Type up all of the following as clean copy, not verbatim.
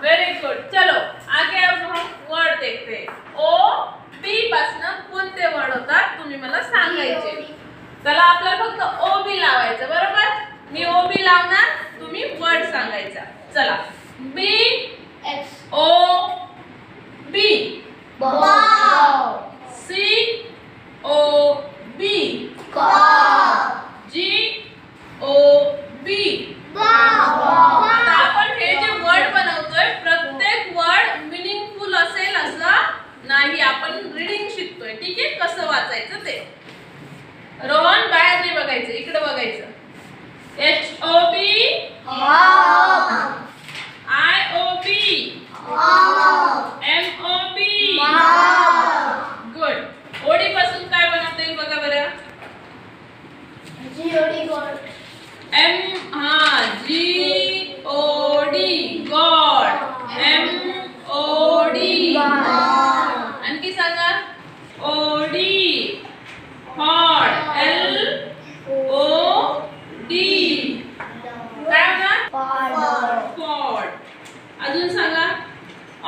Very good. चलो आगे अब हम वर्ड देखते हैं। ओ बी पासून कोणते वर्ड होतात तुम्ही मला सांगायचे। चला आपल्याला फक्त ओ बी लावायचं, बरोबर? मी ओ बी लावणार, तुम्ही वर्ड सांगायचा। चला बी ओ बी ball, सी ओ बी जी ओ बी आता आपण हे जे वर्ड बनवतोय प्रत्येक वर्ड मीनिंगफुल असेल असं नाही, आपण रीडिंग शिकतोय, ठीक आहे? कसं वाचायचं ते। रोहन बाहेर नाही बघायचं, इकडे बघायचं। H O B I O B M O B good. OD पासून काय बनवता येईल बघा बरं? M G O D god M O D आणखी सांगा O D hot L O D काय होणार? फॉड। अजून सांगा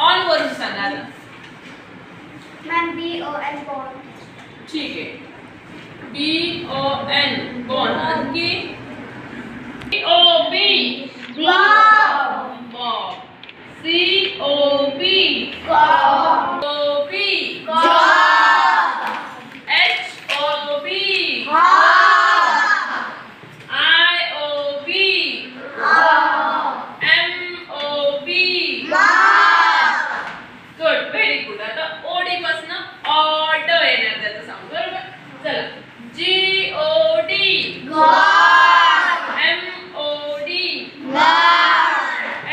ऑन वरून सांगा आता। ठीक आहे बी ओ एन बॉन। आणखी O B Bob C O B O B H O B I O B M O B good very good. आता ओडी पासून ऑड येणार त्याचं साऊंड, बरोबर? चला G O D M O D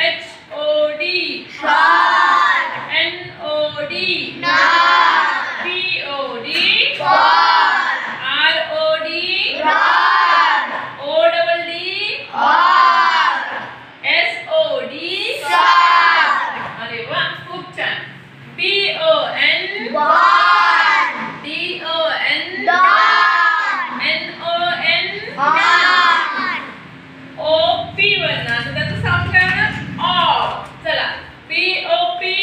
H O D N O D P O D R O D O double D S O D अरे वा खूप छान। B O N D O N N O N O P बनणार, तर त्याचं sound काय होणार? ऑ। चला P O P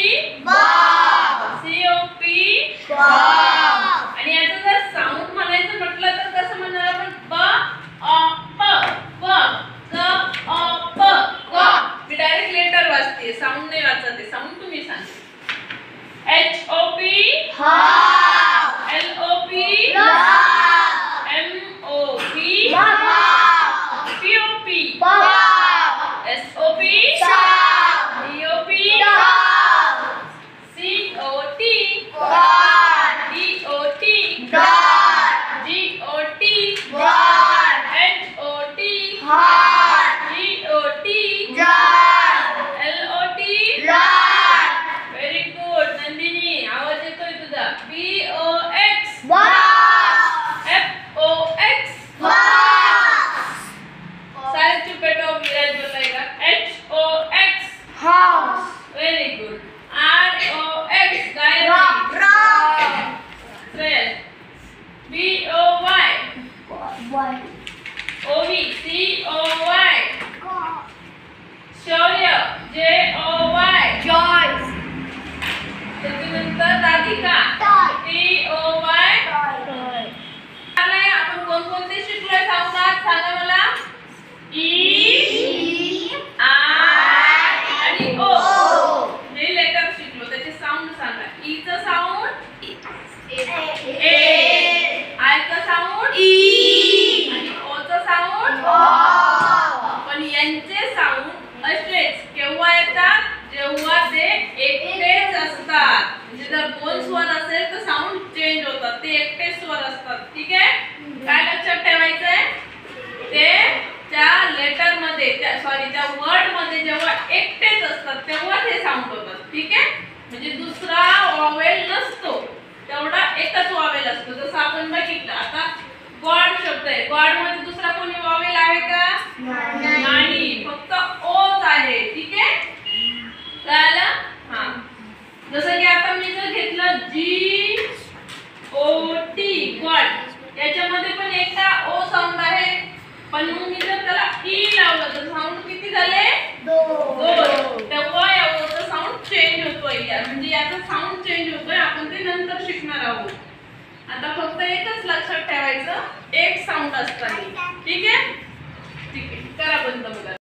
C O P आणि याचं जर साऊंड म्हणायचं म्हटलं तर कसं म्हणणार आपण? ब अ प व ग अ प व। मी डायरेक्ट लेटर वाचते, साऊंड नाही वाचते, साऊंड तुम्ही सांगा। H O P L O P M O P P O P S O P D O P C O T D स्वर असेल तर साऊंड चेंज होतात, ते एकटे स्वर असतात. ठीक आहे, काय लक्षात ठेवायचंय, ते त्या लेटर मध्ये त्या वर्ड मध्ये जेव्हा एकटेच असतात तेव्हा हे साऊंड होतात. ठीक आहे, म्हणजे दुसरा वॉवेल नसतो, तेवढा एकच वॉवेल असतो. जसं आपण बघितलं आता गॉड शब्द आहे, गॉड मध्ये दुसरा कोणी वॉवेल आहे का? नाही, फक्त ओच आहे. ठीक आहे, कळलं? हा, जसं की आता मी जर घेतलं GOT गॉड, याच्यामध्ये पण एकटा ओ साऊंड आहे, पण मग मी जर त्याला ई लावलं तर साऊंड किती झाले? दोन. तेव्हा या ओचा साऊंड चेंज होतोय, म्हणजे याचा साऊंड चेंज होतोय. आपण ते नंतर शिकणार आहोत. आता फक्त एकच लक्षात ठेवायचं, एक साऊंड असतं. ठीक आहे, ठीक आहे, करा बंद बघा.